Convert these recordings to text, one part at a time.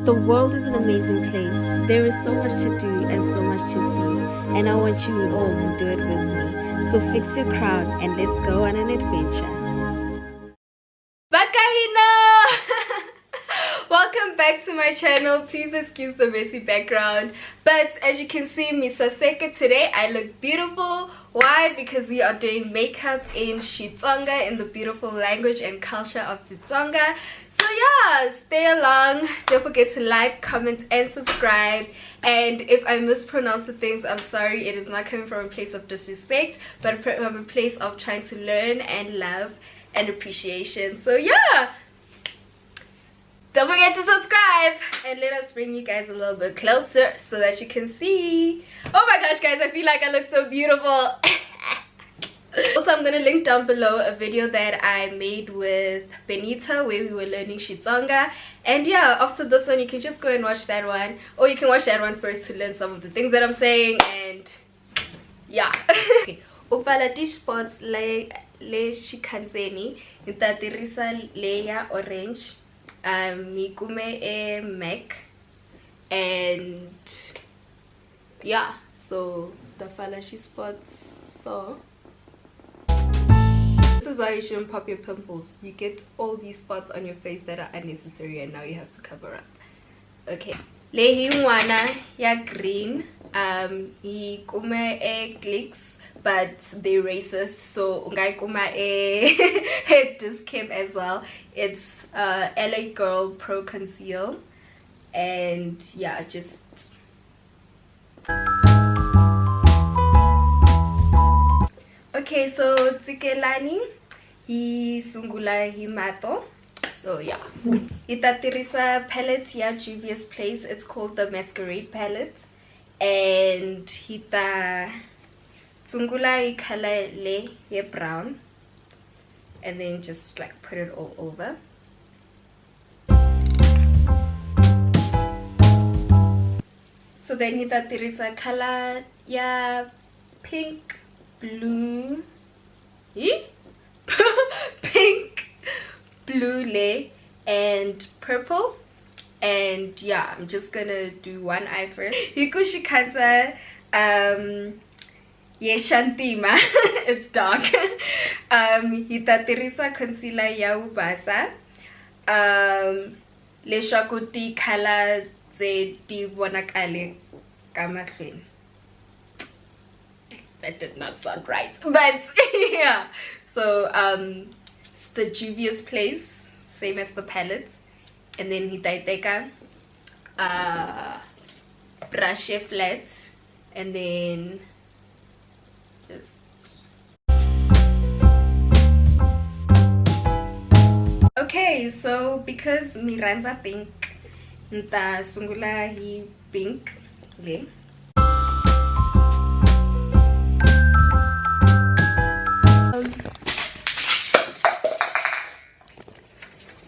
The world is an amazing place. There is so much to do and so much to see, and I want you all to do it with me. So fix your crown and let's go on an adventure. Welcome back to my channel. Please excuse the messy background, but as you can see, Misaseka, today I look beautiful. Why? Because we are doing makeup in Xitsonga, in the beautiful language and culture of Xitsonga. So yeah, stay along. Don't forget to like, comment and subscribe. And if I mispronounce the things, I'm sorry. It is not coming from a place of disrespect, but from a place of trying to learn and love and appreciation. So yeah, don't forget to subscribe and let us bring you guys a little bit closer so that you can see. Oh my gosh guys, I feel like I look so beautiful. Also, I'm gonna link down below a video that I made with Benita where we were learning Xitsonga. And yeah, after this one you can just go and watch that one, or you can watch that one first to learn some of the things that I'm saying. And yeah. Okay, uvala spots le shikanzeni itatirisa leya orange mikume e mac, and yeah, so the falashi spots. So this is why you shouldn't pop your pimples. You get all these spots on your face that are unnecessary and now you have to cover up. Okay, lehi ngwana ya green he kume e clicks, but they're racist, so ungai kuma e discam as well. It's LA Girl Pro Conceal, and yeah, just okay. So tsikelani hi sungula himato. So yeah, itatirisa palette ya Juvia's Place. It's called the Masquerade palette, and hita sungula color le ye brown, and then just like put it all over. So then hita tirisa color ya pink, blue, pink, blue le, and purple. And yeah, I'm just gonna do one eye first. Hikushikanza Yeshantima. It's dark. Hitatirisa concealer ya ubasa. Leshakuti kala ze di bonakale kamahlweni. That did not sound right, but yeah. So it's the Juvia's Place, same as the palette. And then hitaiteka brush flat, and then just okay. So because miranza pink, nta sungula hi pink le.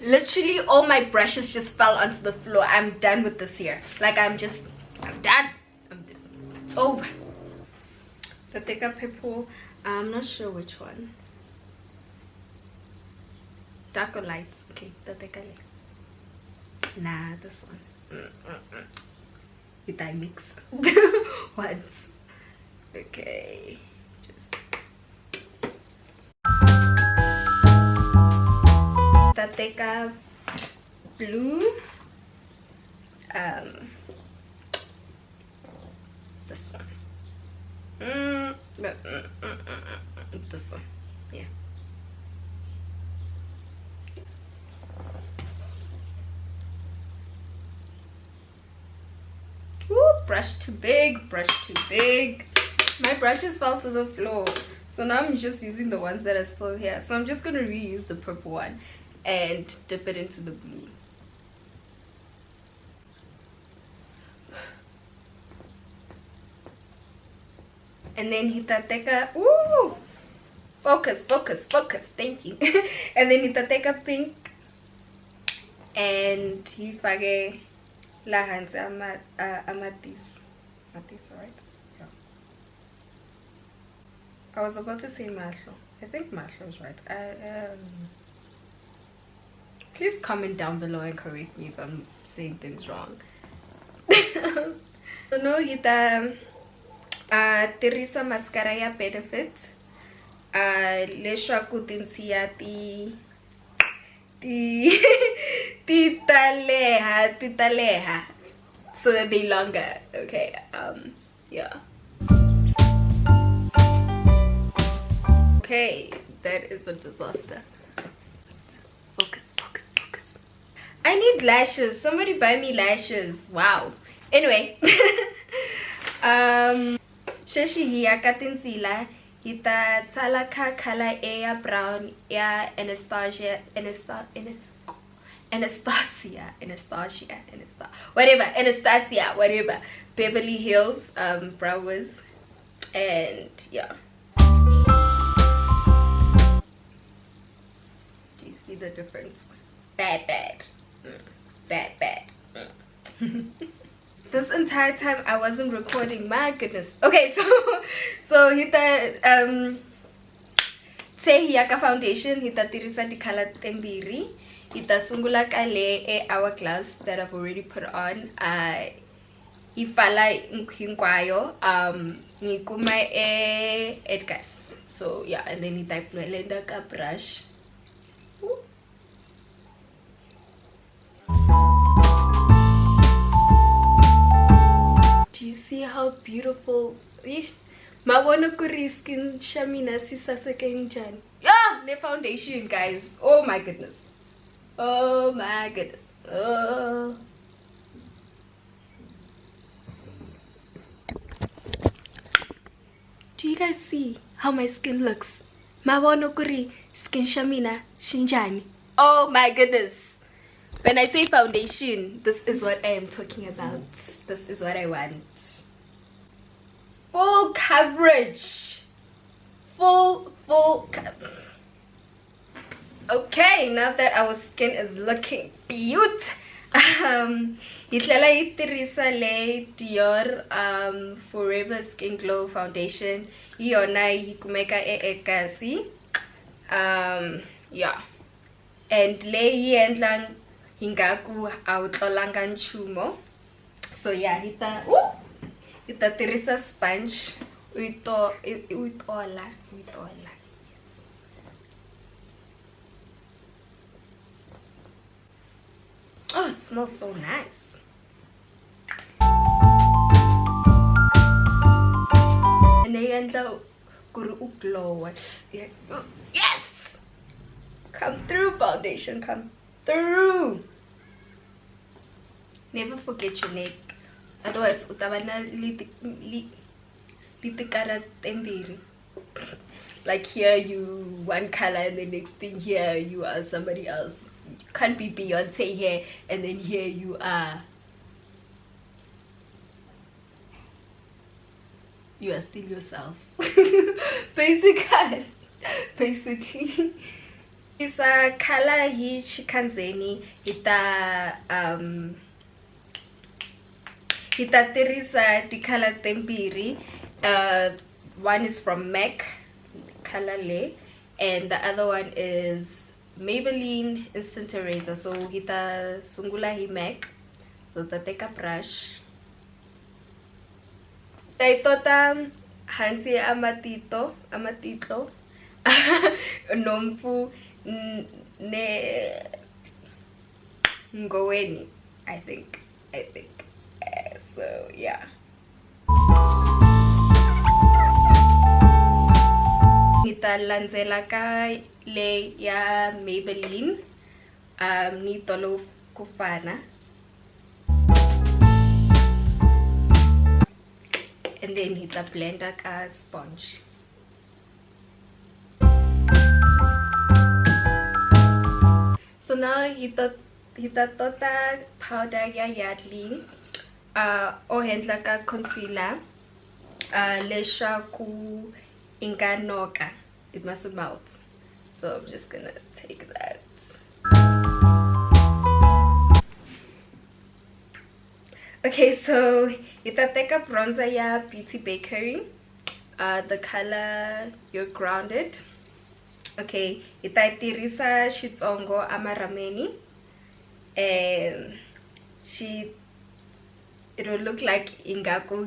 Literally all my brushes just fell onto the floor. I'm done with this here. Like I'm done. It's over. The thicker purple, I'm not sure which one. Dark or light? Okay, the thicker. Nah, this one. Did I mix once? Okay, just Tateka blue, this one, this one, yeah. Ooh, brush too big, brush too big. My brushes fell to the floor, so now I'm just using the ones that are still here. So I'm just gonna reuse the purple one and dip it into the blue. And then hitateka, ooh, focus, focus, focus, thank you. And then hitateka pink, and hifage la hands amatis, right? Yeah. I was about to say mahlo. I think mahlo is right. Please comment down below and correct me if I'm saying things wrong. So no, hita tirhisa mascara ya Benefit leswaku tinsiya ti taleha so that they longer. Okay, yeah. Okay, that is a disaster. Focus. I need lashes. Somebody buy me lashes. Wow. Anyway. Sheshi hiya katinsila hita talaka kala ya brown ya Anastasia whatever Beverly Hills brows, and yeah. Do you see the difference? Bad. This entire time I wasn't recording. My goodness. Okay, so hita Tehiyaka foundation hita tirisa di color tembiri. Hita sungula kale e hourglass that I've already put on. Ifala hinkwayo ngikuma e edgas. So yeah, and then hita ipnwelenda ka brush. Do you see how beautiful? Mabona kuri skin shamina sisaseke njani. Yeah, the foundation, guys. Oh my goodness. Oh. Do you guys see how my skin looks? Mabona kuri skin shamina shinjani. Oh my goodness. When I say foundation, this is what I am talking about. This is what I want. Full coverage. Full Okay, now that our skin is looking beautiful, hitlela itirisa le Dior Forever Skin Glow Foundation. Yona yikumeka ekasi. Yeah. And le yendlang hingaku awutlolanga nchumo. So yeah, hita tirisa sponge uitola. Oh, it smells so nice. And ayanda kuru uglow. Yes! Come through, foundation, come through. Never forget your neck, otherwise utabana litikara tembiri. Like here you one color and the next thing here you are somebody else. You can't be Beyonce here and then here you are still yourself. basically it's a color hichikanzeni hita tirisa di color tembiri. One is from MAC color le, and the other one is Maybelline Instant Eraser. So hita sungula hi MAC. So take a brush. Taitota hansi amatito nomfu ne ngoweni, I think. So yeah. Nita lanzela ka le ya Maybelline nitolo kufana, and then hita blender ka sponge. So now hita tota powder ya Yardley o hendla ka concealer leswaku inganoka, it mustn't melt. So I'm just gonna take that. Okay, so ita take a bronzer ya Beauty Bakery, the color You're Grounded. Okay, ita tirisa Xitsonga amarameni, and it will look like ingako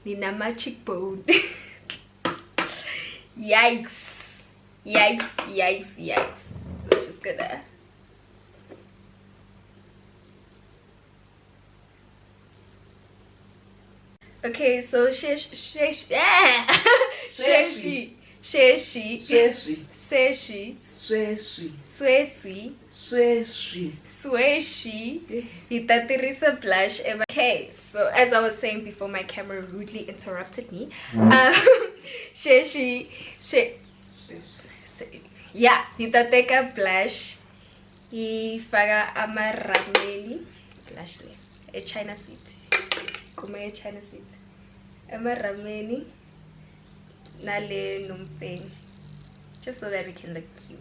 nina cheekbone. Yikes. So just gonna okay, so Sheshi itatirisa blush. Okay, so as I was saying before my camera rudely interrupted me, yeah, itateka blush ifaka amarameni blush le a China seat kuma China seat amarameni nale nomfeni, just so that we can look cute.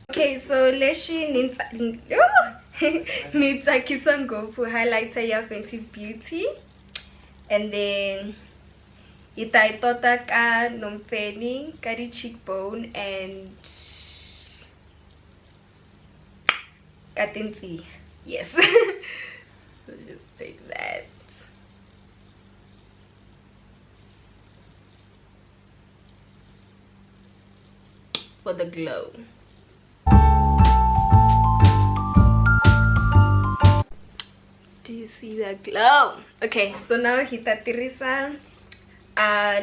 Okay, so leshi nitsakisa ngopfu highlighter ya Fenty Beauty, and then itaitota ka nomfeni ka di cheekbone and katinsi. Yes. So just take that for the glow. Do you see that glow? Okay, so now hitatirisa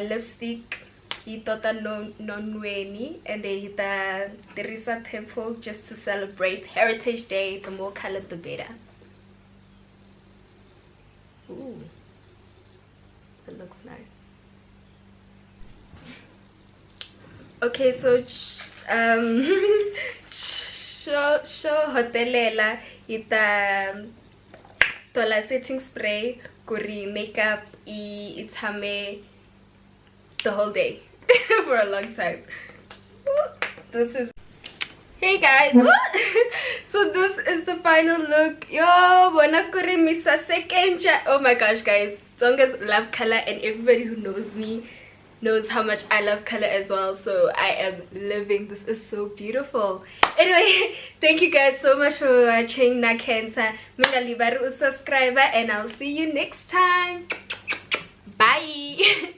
lipstick hitota nonweni, and then hitatirisa purple just to celebrate Heritage Day. The more color the better. Ooh, it looks nice. Okay, so show hotelela ita tola setting spray kuri makeup itame the whole day for a long time. This is, hey guys. So this is the final look. Yo, bona kuri misa second. Oh my gosh, guys, Xitsongas love color, and everybody who knows me knows how much I love color as well, so I am living. This is so beautiful. Anyway, thank you guys so much for watching. Nakensa mina libaru subscriber, and I'll see you next time. Bye.